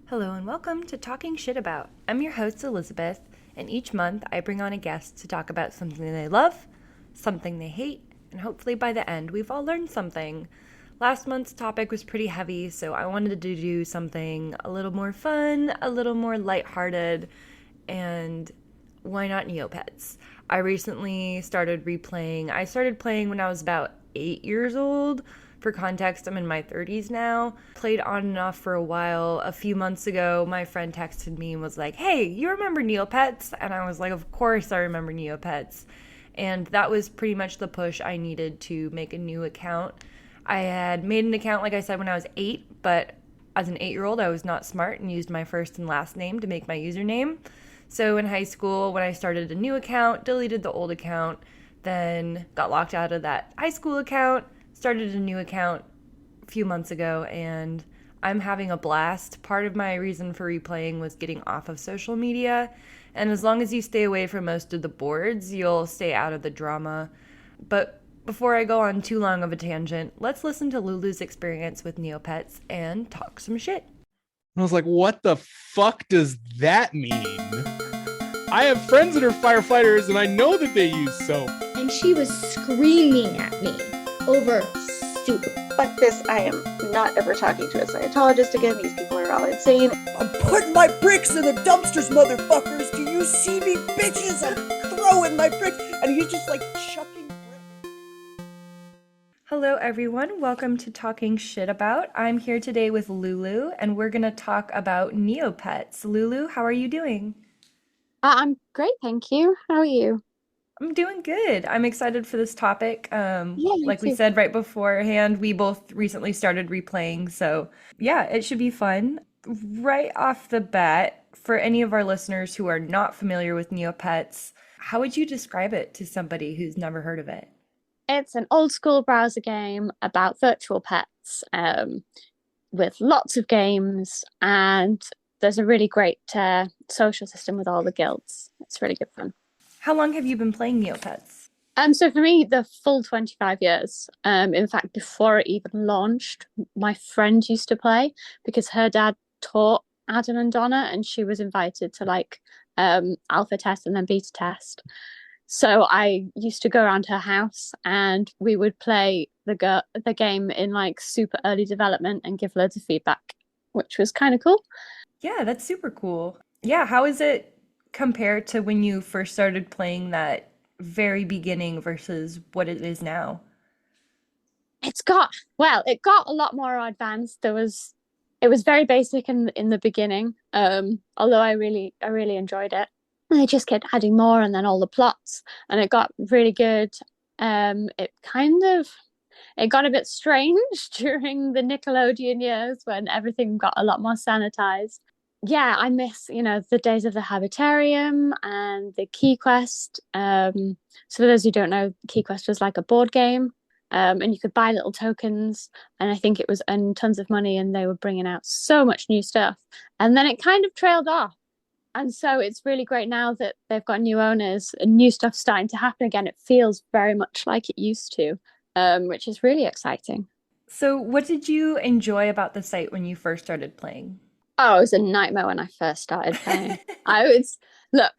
Hello and welcome to Talking Shit About. I'm your host, Elizabeth, and each month I bring on a guest to talk about something they love, something they hate, and hopefully by the end we've all learned something. Last month's topic was pretty heavy, so I wanted to do something a little more fun, a little more lighthearted, and why not Neopets? I recently started replaying. I started playing when I was about 8 years old. For context, I'm in my 30s now. Played on and off for a while. A few months ago, my friend texted me and was like, "Hey, you remember Neopets?" And I was like, "Of course I remember Neopets." And that was pretty much the push I needed to make a new account. I had made an account, like I said, when I was 8, but as an 8-year-old, I was not smart and used my first and last name to make my username. So in high school, when I started a new account, deleted the old account, then got locked out of that high school account, started a new account a few months ago, and I'm having a blast. Part of my reason for replaying was getting off of social media, and as long as you stay away from most of the boards, you'll stay out of the drama. But before I go on too long of a tangent, let's listen to Lulu's experience with Neopets and talk some shit. I was like, what the fuck does that mean? I have friends that are firefighters and I know that they use soap. And she was screaming at me over soup. Fuck this, I am not ever talking to a Scientologist again. These people are all insane. I'm putting my bricks in the dumpsters, motherfuckers. Do you see me, bitches? I'm throwing my bricks. And he's just like chucking bricks. Hello, everyone. Welcome to Talking Shit About. I'm here today with Lulu, and we're going to talk about Neopets. Lulu, how are you doing? I'm great, thank you. How are you? I'm doing good. I'm excited for this topic. Me Like we too. said right beforehand, we both recently started replaying, so yeah, it should be fun. Right off the bat, for any of our listeners who are not familiar with Neopets, how would you describe it to somebody who's never heard of it? It's an old school browser game about virtual pets, with lots of games, and there's a really great social system with all the guilds. It's really good fun. How long have you been playing Neopets? So for me, the full 25 years. In fact, before it even launched, my friend used to play because her dad taught Adam and Donna, and she was invited to alpha test and then beta test. So I used to go around her house and we would play the game in like super early development and give loads of feedback, which was kind of cool. Yeah, that's super cool. Yeah, how is it compared to when you first started playing that very beginning versus what it is now? It got a lot more advanced. It was very basic in the beginning. Although I really enjoyed it. And they just kept adding more and then all the plots, and it got really good. It got a bit strange during the Nickelodeon years when everything got a lot more sanitized. Yeah, I miss, the days of the Habitarium and the Key Quest. So for those who don't know, Key Quest was like a board game, and you could buy little tokens, and I think it was earning tons of money, and they were bringing out so much new stuff. And then it kind of trailed off. And so it's really great now that they've got new owners and new stuff starting to happen again. It feels very much like it used to, which is really exciting. So, what did you enjoy about the site when you first started playing? Oh, it was a nightmare when I first started playing. Look,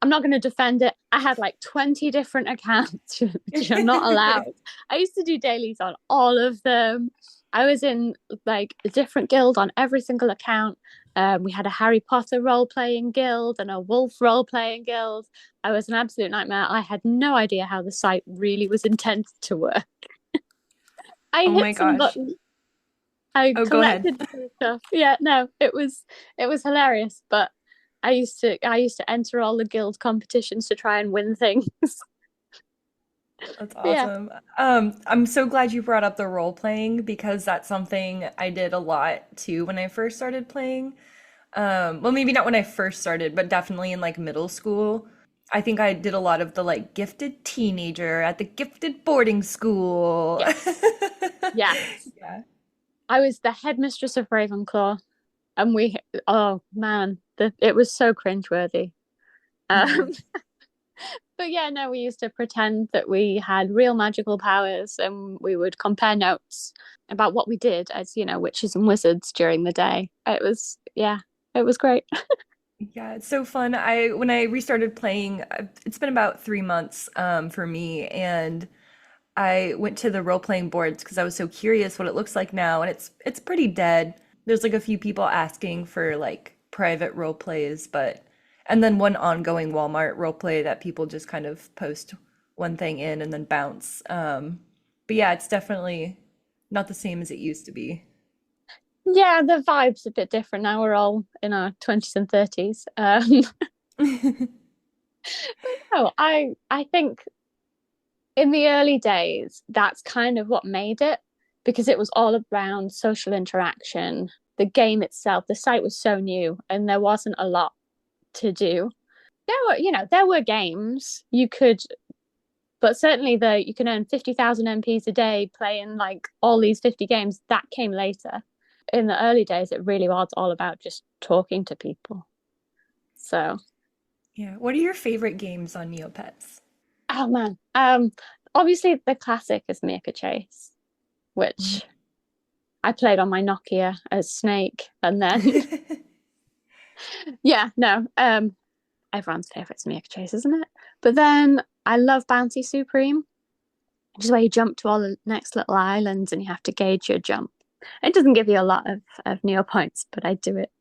I'm not going to defend it. I had like 20 different accounts, which are not allowed. I used to do dailies on all of them. I was in like a different guild on every single account. We had a Harry Potter role-playing guild and a wolf role-playing guild. I was an absolute nightmare. I had no idea how the site really was intended to work. I Oh my hit some gosh. buttons. I Oh, go ahead. collected stuff. Yeah, no, it was hilarious. But I used to enter all the guild competitions to try and win things. That's Yeah. awesome. I'm so glad you brought up the role playing because that's something I did a lot too when I first started playing. Well, maybe not when I first started, but definitely in like middle school. I think I did a lot of the like gifted teenager at the gifted boarding school. Yes. Yes. Yeah. I was the headmistress of Ravenclaw, and oh man, it was so cringeworthy. Um, But yeah, no, we used to pretend that we had real magical powers, and we would compare notes about what we did as, witches and wizards during the day. yeah, it was great. Yeah, it's so fun. When I restarted playing, it's been about 3 months for me, and I went to the role-playing boards because I was so curious what it looks like now, and it's pretty dead. There's like a few people asking for like private role plays, but and then one ongoing Walmart role play that people just kind of post one thing in and then bounce. But yeah, it's definitely not the same as it used to be. Yeah, the vibe's a bit different now. We're all in our 20s and 30s. No, I think in the early days, that's kind of what made it because it was all around social interaction. The game itself, the site was so new and there wasn't a lot to do. There were games you could, but certainly you can earn 50,000 MPs a day playing like all these 50 games. That came later. In the early days, it really was all about just talking to people. So, Yeah. What are your favorite games on Neopets? oh man, obviously the classic is Make a Chase, Mm. which I played on my Nokia as Snake, and then yeah, no, everyone's favorite's Make a Chase, isn't it? But then I love Bounty Supreme, which is where you jump to all the next little islands and you have to gauge your jump. It doesn't give you a lot of Neo points, but I do it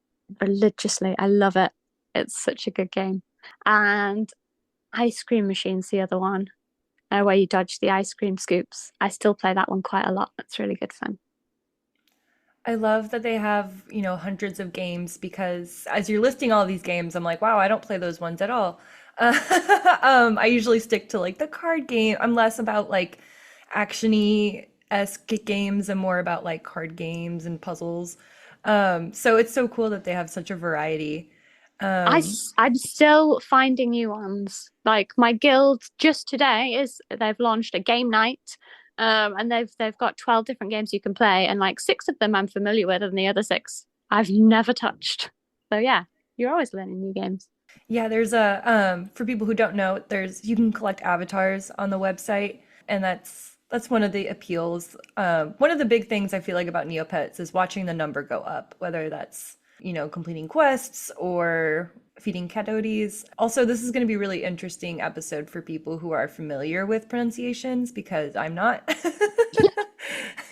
religiously. I love it. It's such a good game. And Ice Cream Machine's the other one, where you dodge the ice cream scoops. I still play that one quite a lot. It's really good fun. I love that they have, hundreds of games because as you're listing all these games, I'm like, wow, I don't play those ones at all. Uh, I usually stick to like the card game. I'm less about like actiony-esque games and more about like card games and puzzles. So it's so cool that they have such a variety. Um, I'm still finding new ones. Like my guild just today is they've launched a game night, and they've got 12 different games you can play, and like six of them I'm familiar with, and the other six I've never touched. So yeah, you're always learning new games. Yeah, for people who don't know, there's you can collect avatars on the website, and that's one of the appeals. One of the big things I feel like about Neopets is watching the number go up, whether that's, completing quests or feeding coyotes. Also, this is going to be a really interesting episode for people who are familiar with pronunciations because I'm not.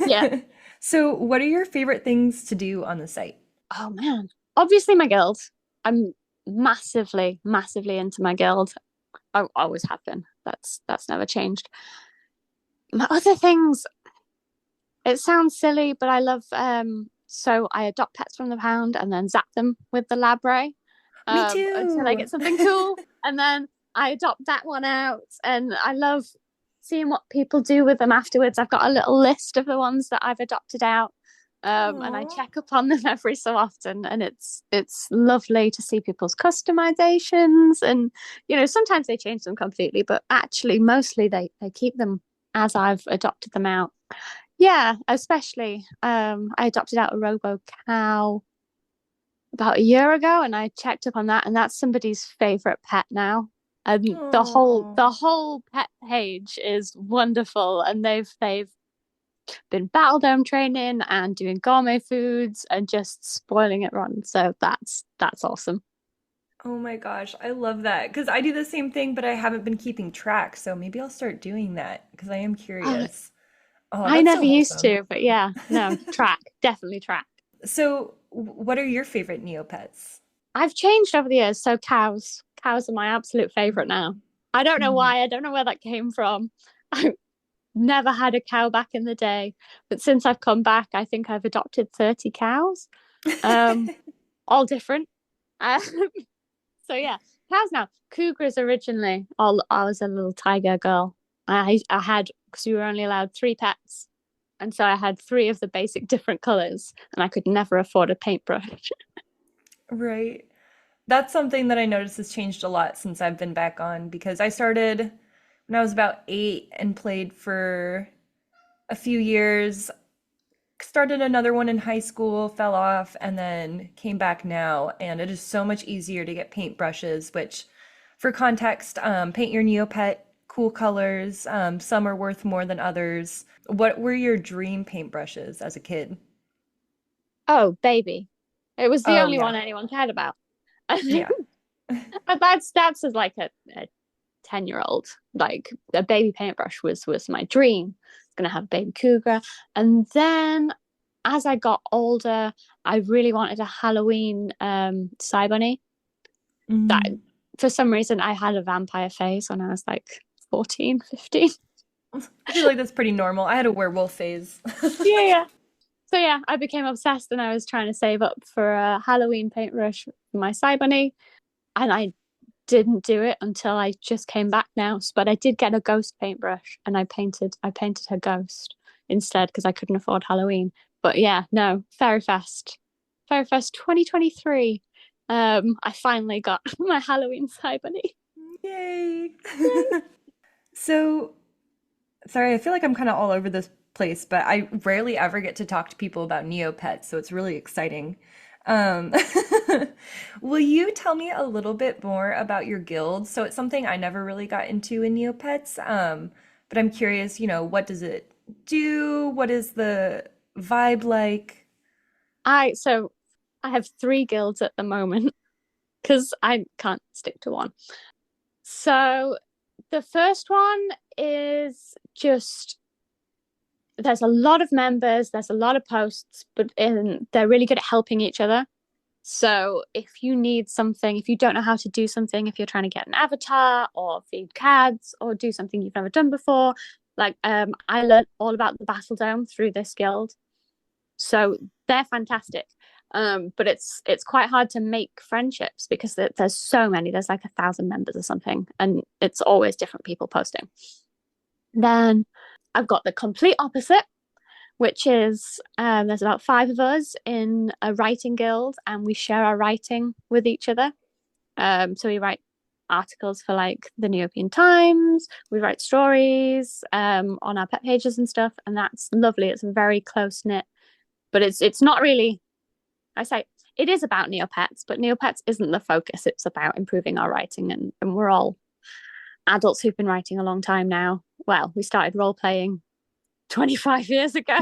Yeah. So, what are your favorite things to do on the site? Oh man. Obviously my guild. I'm massively, massively into my guild. I always have been. That's never changed. My other things, it sounds silly, but I love so I adopt pets from the pound and then zap them with the lab ray Me until I too. get something cool. And then I adopt that one out and I love seeing what people do with them afterwards. I've got a little list of the ones that I've adopted out. And I Aw. check up on them every so often, and it's lovely to see people's customizations, and sometimes they change them completely, but actually mostly they keep them as I've adopted them out. Yeah, especially I adopted out a robo cow about a year ago and I checked up on that and that's somebody's favorite pet now. And the whole Aw. the whole pet page is wonderful and they've been battle dome training and doing gourmet foods and just spoiling it rotten. So that's awesome. Oh my gosh, I love that because I do the same thing, but I haven't been keeping track. So maybe I'll start doing that because I am Oh, curious. Oh, I that's so never used wholesome. to, but yeah, no, track, definitely track. So, what are your favorite Neopets? I've changed over the years, so cows are my absolute favorite now. I don't know Mhm. why, I don't know where that came from. I never had a cow back in the day, but since I've come back, I think I've adopted 30 cows, um, all different. Um, so yeah, cows now. Cougars originally, all I was a little tiger girl. I had because we were only allowed three pets, and so I had three of the basic different colors, and I could never afford a paintbrush. Right. That's something that I noticed has changed a lot since I've been back on because I started when I was about 8 and played for a few years. Started another one in high school, fell off, and then came back now. And it is so much easier to get paintbrushes, which, for context, paint your Neopet cool colors. Some are worth more than others. What were your dream paintbrushes as a kid? Oh, baby. It was the Oh only yeah. one anyone cared about. Yeah. That's as like a 10-year-old. Like a baby paintbrush was my dream. I was gonna have a baby cougar. And then as I got older, I really wanted a Halloween bunny. That Mm. for some reason I had a vampire phase when I was like 14, 15. I feel like that's pretty normal. I had a werewolf phase. Yeah, yeah. So yeah, I became obsessed and I was trying to save up for a Halloween paintbrush for my bunny. And I didn't do it until I just came back now. But I did get a ghost paintbrush and I painted her ghost instead because I couldn't afford Halloween. But yeah, no, Fairy Fest 2023. I finally got my Halloween bunny. Yay. So, sorry, I feel like I'm kind of all over this place, but I rarely ever get to talk to people about Neopets, so it's really exciting. Um, will you tell me a little bit more about your guild? So it's something I never really got into in Neopets, but I'm curious, what does it do? What is the vibe like? So I have 3 guilds at the moment because I can't stick to one. So the first one is just there's a lot of members, there's a lot of posts, but they're really good at helping each other. So if you need something, if you don't know how to do something, if you're trying to get an avatar or feed cads or do something you've never done before, like I learned all about the Battle Dome through this guild. So they're fantastic. But it's quite hard to make friendships because there's so many. There's like 1,000 members or something, and it's always different people posting. Then I've got the complete opposite, which is there's about 5 of us in a writing guild, and we share our writing with each other. So we write articles for like the Neopian Times. We write stories on our pet pages and stuff, and that's lovely. It's very close knit, but it's not really. I say it is about Neopets, but Neopets isn't the focus. It's about improving our writing, and we're all adults who've been writing a long time now. Well, we started role playing 25 years ago.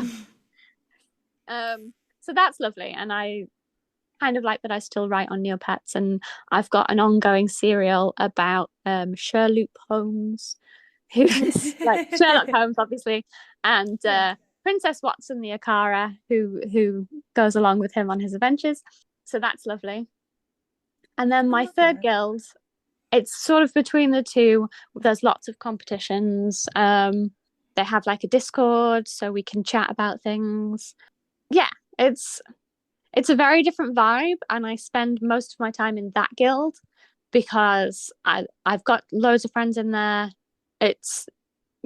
So that's lovely. And I kind of like that I still write on Neopets. And I've got an ongoing serial about Sherlock Holmes, who's like Sherlock Holmes, obviously, and Princess Watson, the Akara, who goes along with him on his adventures. So that's lovely. And then my third guild, it's sort of between the two. There's lots of competitions. They have like a Discord so we can chat about things. Yeah, it's a very different vibe, and I spend most of my time in that guild because I've got loads of friends in there. It's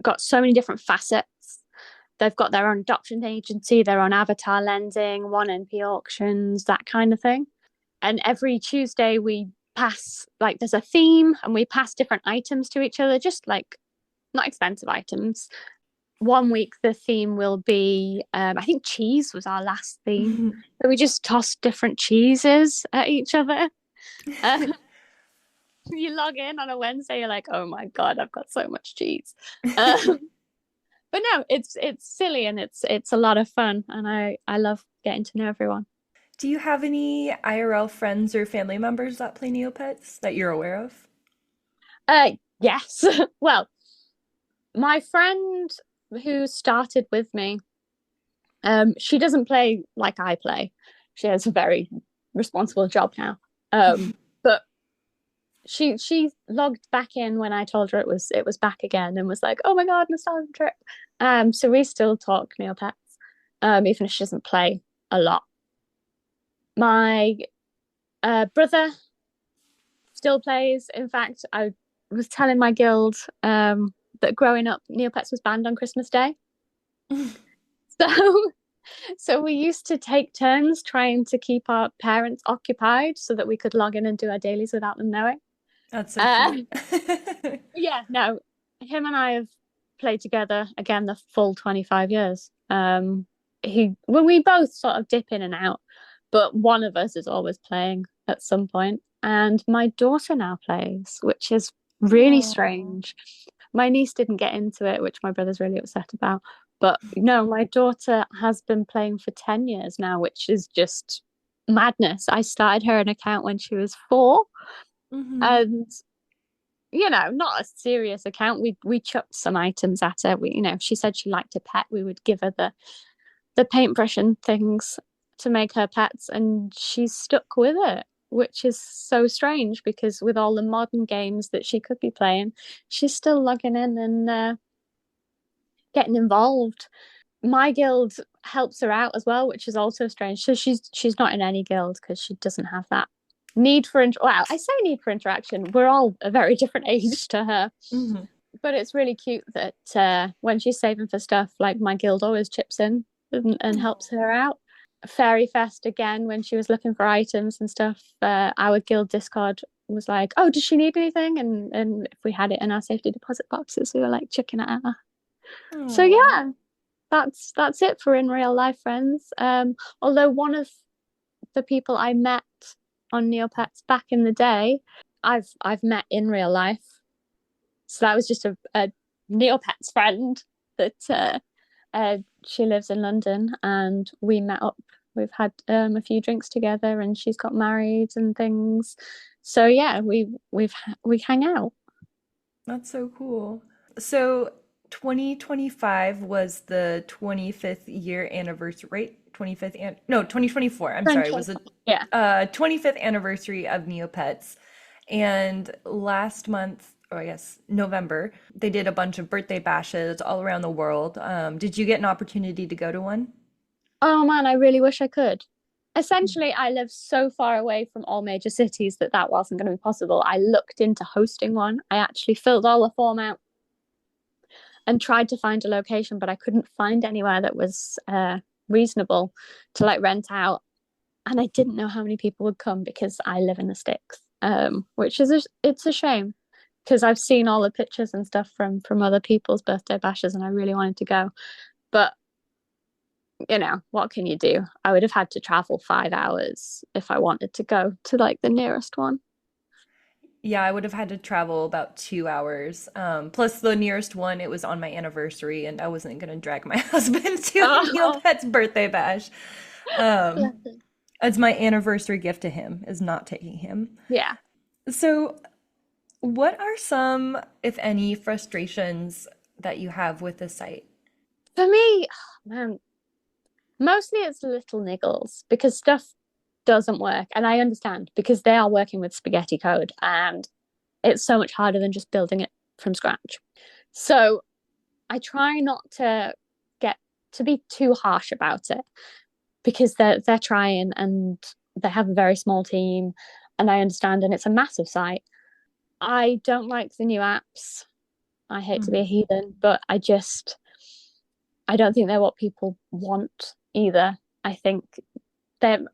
got so many different facets. They've got their own adoption agency, their own avatar lending, 1NP auctions, that kind of thing. And every Tuesday we pass, like there's a theme and we pass different items to each other, just like not expensive items. One week the theme will be, I think cheese was our last theme. So we just tossed different cheeses at each other. You log in on a Wednesday, you're like, oh my God, I've got so much cheese. But no, it's silly and it's a lot of fun, and I love getting to know everyone. Do you have any IRL friends or family members that play Neopets that you're aware of? Yes. Well, my friend who started with me, she doesn't play like I play. She has a very responsible job now. But she logged back in when I told her it was back again and was like, oh my God, nostalgia trip. So we still talk Neopets, even if she doesn't play a lot. My brother still plays. In fact, I was telling my guild that growing up, Neopets was banned on Christmas Day. So we used to take turns trying to keep our parents occupied so that we could log in and do our dailies without them knowing. That's so cute. Yeah, no, him and I have played together again the full 25 years. When we both sort of dip in and out, but one of us is always playing at some point. And my daughter now plays, which is really strange. My niece didn't get into it, which my brother's really upset about. But no, my daughter has been playing for 10 years now, which is just madness. I started her an account when she was 4, Mhm. and not a serious account. We chucked some items at her. She said she liked a pet. We would give her the paintbrush and things to make her pets, and she's stuck with it, which is so strange because with all the modern games that she could be playing, she's still logging in and getting involved. My guild helps her out as well, which is also strange. So she's not in any guild because she doesn't have that need for well, I say need for interaction. We're all a very different age to her. Mhm. But it's really cute that when she's saving for stuff, like my guild always chips in and helps her out. Fairy Fest again, when she was looking for items and stuff, our guild Discord was like, "Oh, does she need anything?" And if we had it in our safety deposit boxes, we were like chucking it at her. So Aw. yeah, that's it for in real life friends. Although one of the people I met on Neopets back in the day, I've met in real life. So that was just a Neopets friend that she lives in London, and we met up. We've had a few drinks together, and she's got married and things. So yeah, we hang out. That's so cool. So 2025 was the 25th year anniversary, right? 25th and no, 2024. I'm sorry, was the Yeah. 25th anniversary of Neopets. And last month, or I guess November, they did a bunch of birthday bashes all around the world. Did you get an opportunity to go to one? Oh man, I really wish I could. Essentially, I live so far away from all major cities that wasn't going to be possible. I looked into hosting one. I actually filled all the form out and tried to find a location, but I couldn't find anywhere that was reasonable to like rent out. And I didn't know how many people would come because I live in the sticks, which is it's a shame because I've seen all the pictures and stuff from other people's birthday bashes, and I really wanted to go, but what can you do? I would have had to travel 5 hours if I wanted to go to like the nearest one. Yeah, I would have had to travel about 2 hours. Plus the nearest one, it was on my anniversary, and I wasn't gonna drag my husband to Oh, Neopet's birthday bash. Um, It's my anniversary gift to him, is not taking him. yeah. So, what are some, if any, frustrations that you have with the site? For me, man, mostly it's little niggles because stuff doesn't work. And I understand because they are working with spaghetti code and it's so much harder than just building it from scratch. So I try not to get to be too harsh about it because they're trying and they have a very small team and I understand and it's a massive site. I don't like the new apps. I hate to be a Mhm. heathen, but I don't think they're what people want either. I think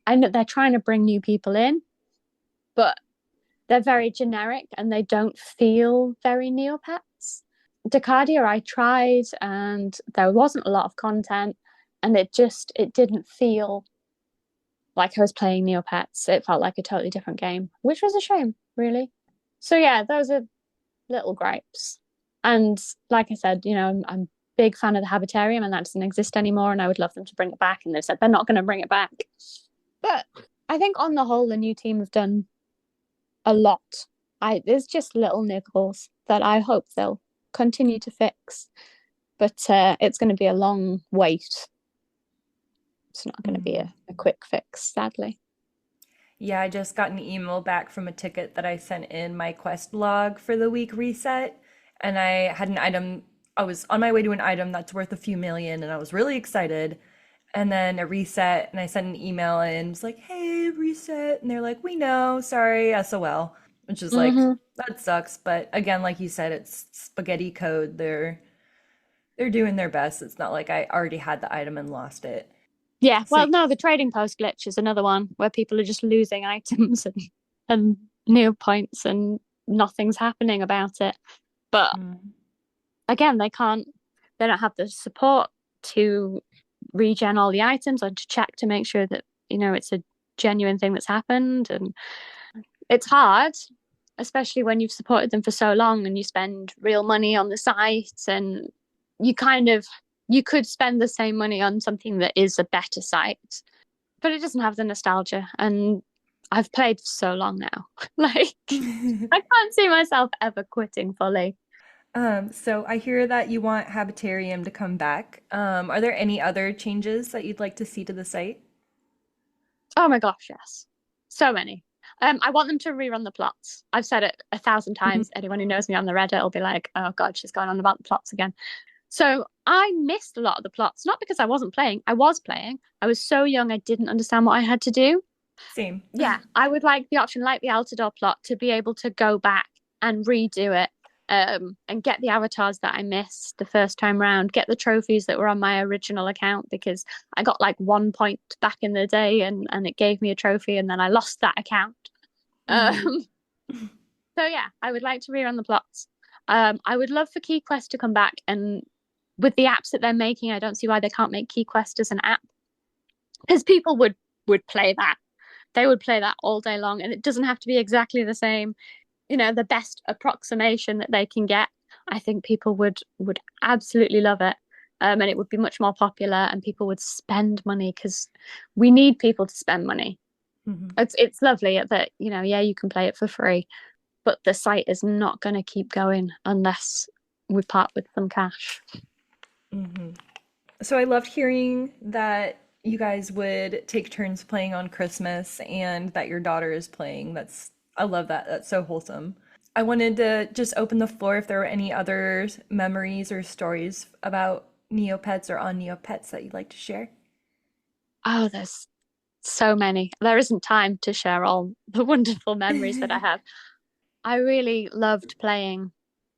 I know they're trying to bring new people in, but they're very generic and they don't feel very Neopets. Decadia I tried and there wasn't a lot of content and it didn't feel like I was playing Neopets. It felt like a totally different game, which was a shame, really. So yeah, those are little gripes. And like I said, I'm a big fan of the Habitarium and that doesn't exist anymore and I would love them to bring it back and they've said they're not going to bring it back. But I think on the whole the new team have done a lot. There's just little niggles that I hope they'll continue to fix. But it's going to be a long wait. It's not going to be Mhm. a quick fix, sadly. Yeah, I just got an email back from a ticket that I sent in my quest log for the week reset, and I had an item. I was on my way to an item that's worth a few million, and I was really excited. And then it reset, and I sent an email and was like, "Hey, reset," and they're like, "We know, sorry, SOL," which is like Mm-hmm. that sucks. But again, like you said, it's spaghetti code. They're doing their best. It's not like I already had the item and lost it. Yeah, So well, no, the trading post glitch is another one where people are just losing items and new points and nothing's happening about it. But mm, again, they don't have the support to regen all the items or to check to make sure that, it's a genuine thing that's happened. And it's hard, especially when you've supported them for so long and you spend real money on the site and you kind of you could spend the same money on something that is a better site but it doesn't have the nostalgia. And I've played for so long now. Like, I can't see myself ever quitting fully. So I hear that you want Habitarium to come back. Are there any other changes that you'd like to see to the site? Oh my gosh, yes. So many. I want them to rerun the plots. I've said it 1,000 times. Anyone who knows me on the Reddit will be like, oh God, she's going on about the plots again. So I missed a lot of the plots, not because I wasn't playing. I was playing. I was so young, I didn't understand what I had to do. Same. Yeah, I would like the option, like the Altador plot, to be able to go back and redo it, and get the avatars that I missed the first time round, get the trophies that were on my original account, because I got like 1 point back in the day and it gave me a trophy, and then I lost that account. So yeah, I would like to rerun the plots. I would love for Key Quest to come back, and with the apps that they're making, I don't see why they can't make Key Quest as an app, because people would play that. They would play that all day long, and it doesn't have to be exactly the same. You know, the best approximation that they can get. I think people would absolutely love it, and it would be much more popular, and people would spend money, because we need people to spend money. It's lovely that, you know, yeah, you can play it for free, but the site is not going to keep going unless we part with some cash. So I loved hearing that you guys would take turns playing on Christmas and that your daughter is playing. I love that. That's so wholesome. I wanted to just open the floor if there were any other memories or stories about Neopets or on Neopets that you'd like to share. Oh, there's so many. There isn't time to share all the wonderful memories that I have. I really loved playing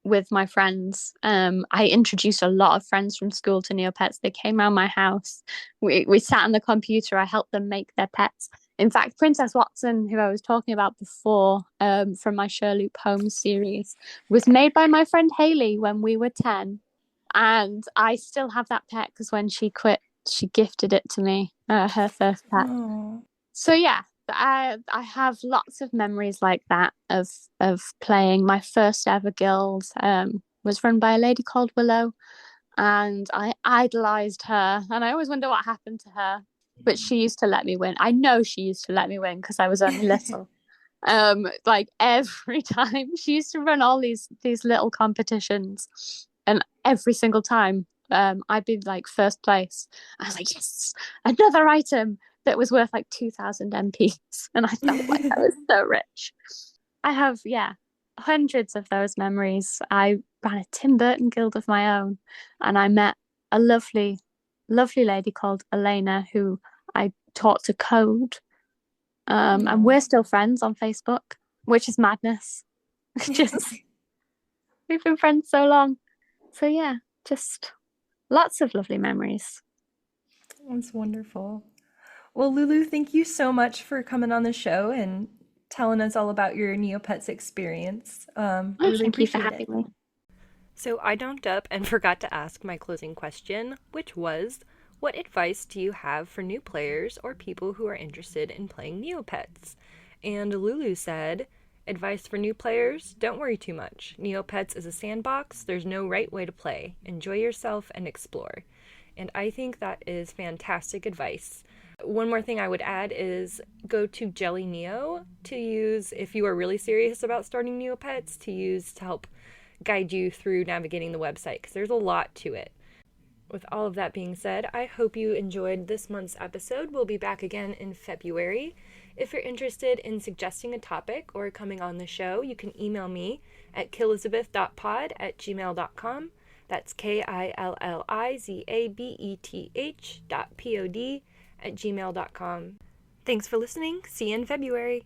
with my friends. I introduced a lot of friends from school to Neopets. They came around my house. We sat on the computer. I helped them make their pets. In fact, Princess Watson, who I was talking about before, from my Sherlock Holmes series, was made by my friend Haley when we were 10. And I still have that pet because when she quit, she gifted it to me, her first pet. Oh. So yeah, I have lots of memories like that of playing. My first ever guild was run by a lady called Willow, and I idolized her, and I always wonder what happened to her. But she used to let me win. I know she used to let me win because I was only little. Like every time she used to run all these little competitions, and every single time I'd be like first place. I was like, yes, another item that was worth like 2,000 MPs, and I felt like I was so rich. I have, yeah, hundreds of those memories. I ran a Tim Burton guild of my own, and I met a lovely lady called Elena who I taught to code. And we're still friends on Facebook, which is madness. Just we've been friends so long. So yeah, just lots of lovely memories. That's wonderful. Well, Lulu, thank you so much for coming on the show and telling us all about your Neopets experience. I really Thank you for appreciate having it. me. So I donked up and forgot to ask my closing question, which was, what advice do you have for new players or people who are interested in playing Neopets? And Lulu said, advice for new players, don't worry too much. Neopets is a sandbox, there's no right way to play. Enjoy yourself and explore. And I think that is fantastic advice. One more thing I would add is go to Jellyneo to use if you are really serious about starting Neopets, to help guide you through navigating the website, because there's a lot to it. With all of that being said, I hope you enjoyed this month's episode. We'll be back again in February. If you're interested in suggesting a topic or coming on the show, you can email me at killizabeth.pod@gmail.com. That's KILLIZABETH.pod@gmail.com. Thanks for listening. See you in February.